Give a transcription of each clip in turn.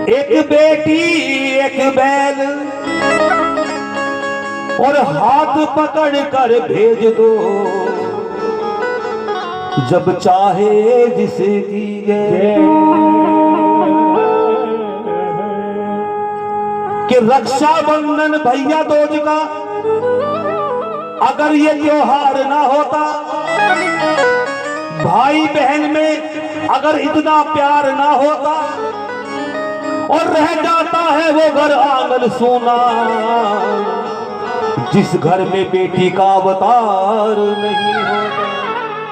एक बेटी एक बैल और हाथ पकड़ कर भेज दो, जब चाहे जिसकी गए। कि रक्षाबंधन भैया दूज का अगर ये त्योहार ना होता, भाई बहन में अगर इतना प्यार ना होता, और रह जाता है वो घर आंगन सोना, जिस घर में बेटी का अवतार नहीं होता।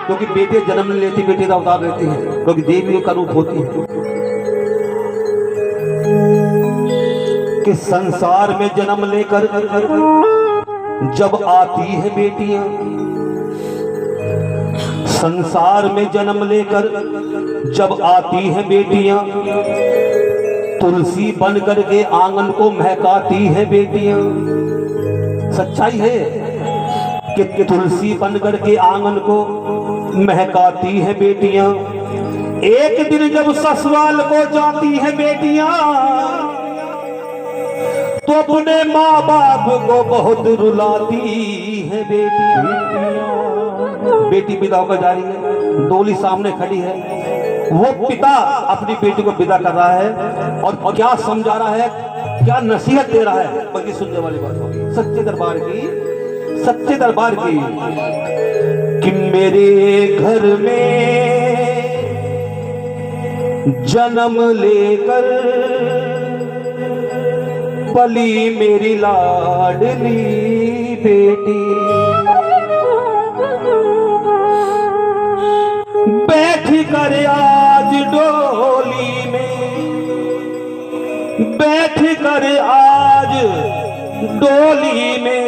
क्योंकि बेटे जन्म लेती बेटी का अवतार लेती है, क्योंकि देवी का रूप होती है। कि संसार में जन्म लेकर जब आती है बेटियां, संसार में जन्म लेकर जब आती है बेटियां, तुलसी बन करके आंगन को महकाती है बेटियां। सच्चाई है कि तुलसी बन करके आंगन को महकाती है बेटियां। एक दिन जब ससुराल को जाती है बेटियां, तो अपने माँ बाप को बहुत रुलाती है बेटियां। बेटी विदा होकर जा रही है, डोली सामने खड़ी है, वो पिता अपनी बेटी को विदा कर रहा है और क्या समझा रहा है, क्या नसीहत दे रहा है, बल्कि सुनने वाली बात होगी सच्चे दरबार की, सच्चे दरबार की। कि मेरे घर में जन्म लेकर पली मेरी लाडली बेटी, बैठ कर आज डोली में, बैठ कर आज डोली में,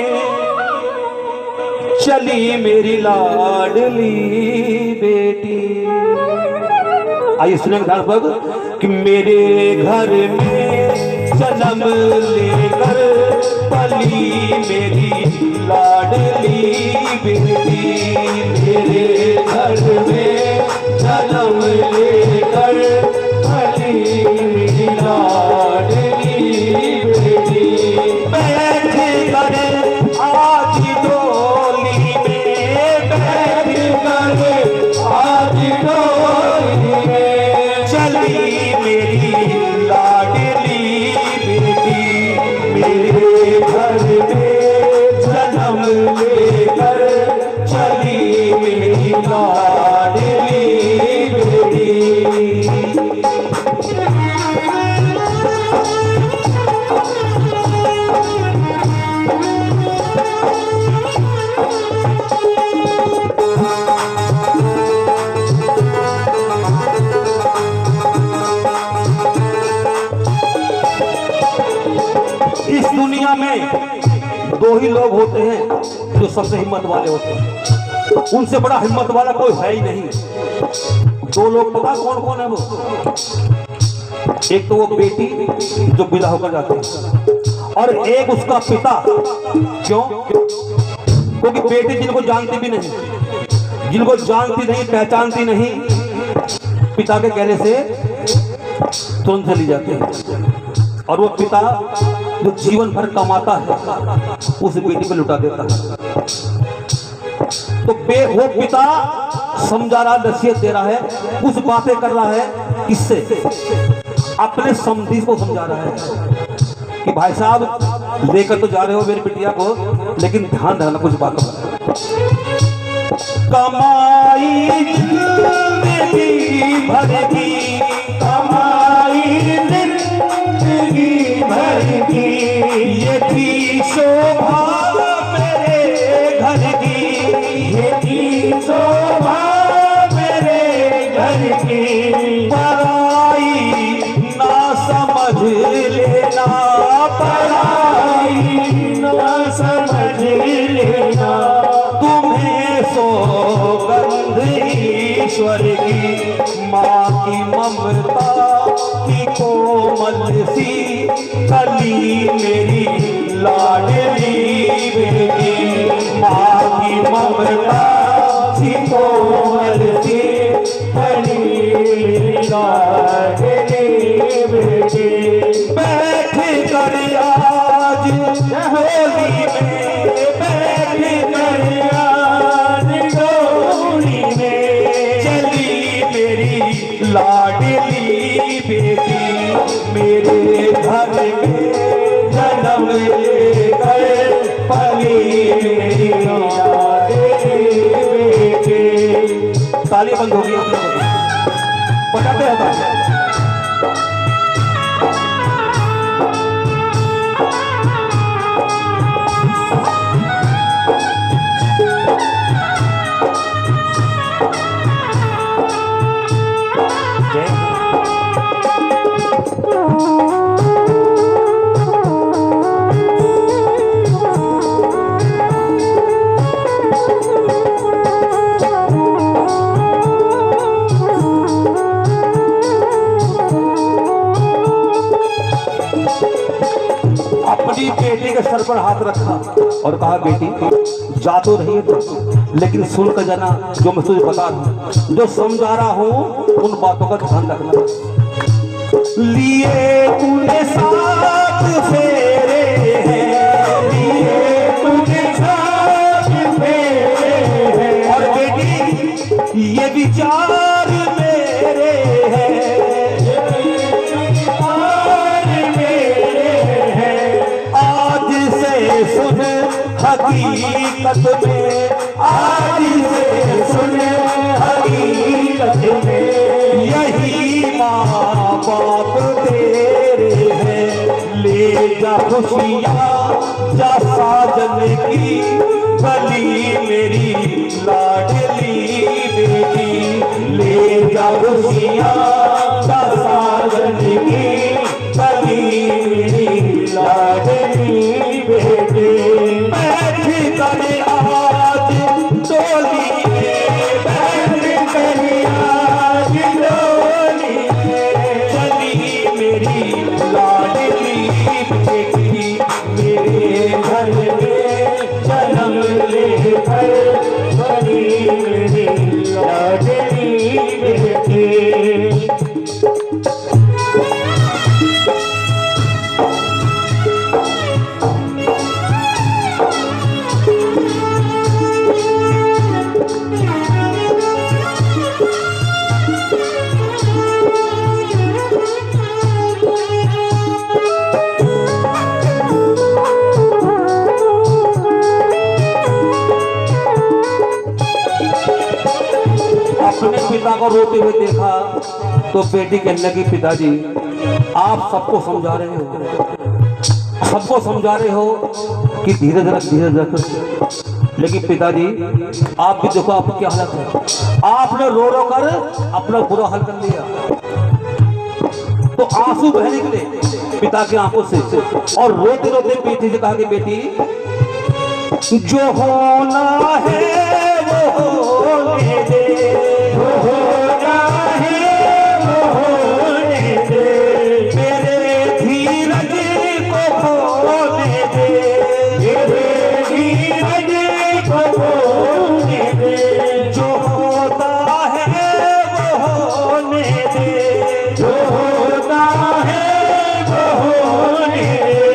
चली मेरी लाडली बेटी। आइए सुनेंगे ध्यान पूर्वक। कि मेरे घर में जन्म लेकर पली मेरी लाडली बेटी, मेरे घर में जन्म लेकर पली मेरी लाडली बेटी, बैठ कर आज डोली में, बैठ कर आज डोली में, चली मेरी लाडली बेटी, मेरे घर में जन्म लेकर चली मेरी लाडली बेटी। इस दुनिया में दो ही लोग होते हैं जो सबसे हिम्मत वाले होते हैं, उनसे बड़ा हिम्मत वाला कोई है ही नहीं। दो लोग पता कौन कौन है वो? एक तो वो बेटी जो विदा होकर जाती है, और एक उसका पिता। क्यों? क्योंकि बेटी जिनको जानती भी नहीं, जिनको जानती नहीं, पहचानती नहीं, पिता के कहने से तुरंत चली जाती है। और वो पिता जो जीवन भर कमाता है उस बेटी को लुटा देता है। तो वो पिता समझा रहा, नसीहत दे रहा है, कुछ बातें कर रहा है, किससे? अपने समधी को समझा रहा है कि भाई साहब लेकर तो जा रहे हो मेरी बिटिया को, लेकिन ध्यान रखना कुछ बातों पर। कमाई जिंदगी भर की, कमाई जिंदगी भर की, ये थी शोभा मेरे घर की, ये थी शोभा मेरे घर की, पराई ना समझ लेना, पराई ना समझ लेना, तुम्हें सौगंध ईश्वर की, माँ की ममता की कोमल सी कली मेरी लाडली बेटी, माँ की ममता की कोमल सी कली मेरी लाडली बेटी। बेटे बैठ कर आज होली में, बैठ कर आज डोली में चली मेरी लाडली बेटी मेरे घर में जन्म लेकर पली मेरी बेटे। ताली बंद हो गई, बजाते रहता है। अपनी बेटी के सर पर हाथ रखा और कहा बेटी जा तो रही है तो, लेकिन सुन कर जाना जो मैं तुझे बता दूं, जो समझा रहा हूँ उन बातों का ध्यान रखना। लिए तूने साथ फेरे हैं, लिए तूने साथ फेरे हैं और बेटी ये विचार मेरे हैं, सुन हकीकत में, आज से सुन हकीकत में यही माँ बाप तेरे हैं। ले जा खुशियाँ जा साजन की गली मेरी लाडली बेटी, ले जा खुशियाँ जा साजन की गली मेरी लाडली बेटे। बैठ कर आज डोली में, बैठ कर आज डोली में चली मेरी लाडली बेटी मेरे घर में जन्म लेकर बनी मेरी लाडली बेटी। अपने पिता को रोते हुए देखा तो बेटी कहने लगी पिताजी आप सबको समझा रहे हो कि धीरे रख, लेकिन पिताजी आप भी देखो आपकी क्या हालत है। आपने रो रो कर अपना बुरा हाल कर लिया। तो आंसू बह निकले पिता की आंखों से और रोते रोते बेटी से कहा कि बेटी जो होना है वो होने दे, होना है वो होने दे मेरे धीरज को खोने दे, मेरे धीरज को खोने दे जो होता है वो होने दे, जो होता है वो होने दे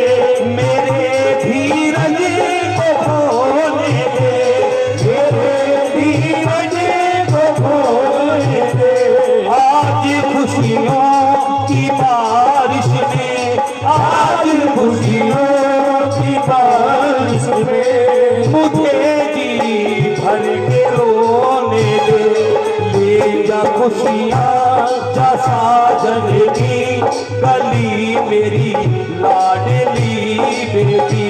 मेरे धीरज को खोने दे, मेरे धीरज को खोने दे। आज खुशियों की बारिश में, आज खुशियों की बारिश में मुझे जी भर के रोने दे, ले जा खुशियाँ जा साजन की गली मेरी लाडली बेटी,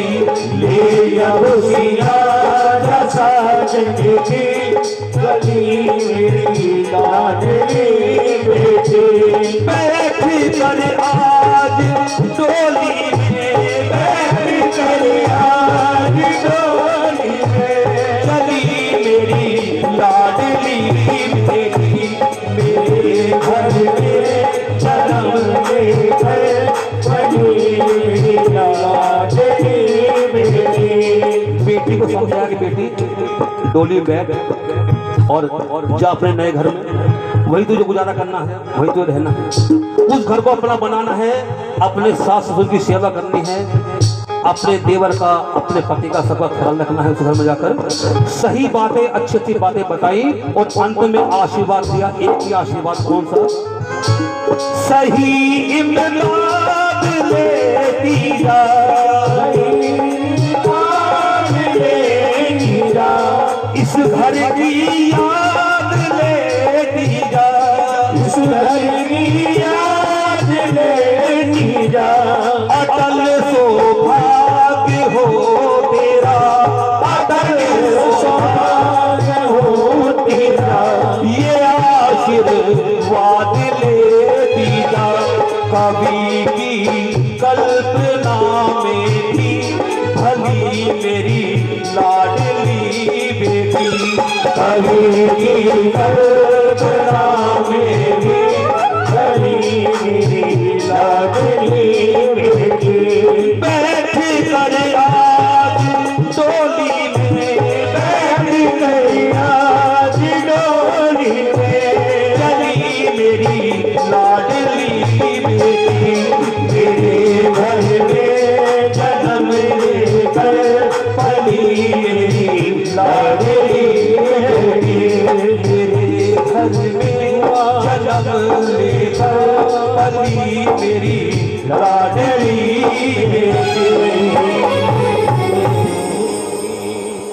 ले जा खुशियाँ जा साजन की गली मेरी लाडली बेटी। बैठ कर आज डोली में, बैठ कर आज डोली में चली मेरी लाडली बेटी मेरे घर में जन्म लेकर बनी मेरी लाडली बेटी। बेटी को समझाया कि बेटी डोली बैठ और जा अपने नए घर में। वही तुझे गुजारा करना है, वही तुझे रहना है। उस घर को अपना बनाना है, अपने सास ससुर की सेवा करनी है, अपने देवर का, अपने पति का सबका ख्याल रखना है। उस घर में जाकर सही बातें, अच्छी अच्छी बातें बताई और अंत में आशीर्वाद दिया। एक ही आशीर्वाद, कौन सा? सही इमदाद लेती जा, इस घर की याद लेती जा, इस घर की याद लेती जा। अटल सौभाग्य हो तेरा, अटल सौभाग्य हो तेरा। ये आशीर्वाद लेती जा। कवि की कल्पना में थी भली मेरी लाडली बेटी, कवि की कल्पना में भी भली मेरी लाडली बेटी। बैठ कर आज डोली में, बैठ गई आज डोली में, चली मेरी लाडली बेटी। मेरे घर में जन्म लेकर पली मेरी लाडली बेटी। मेरे घर में जन्म ले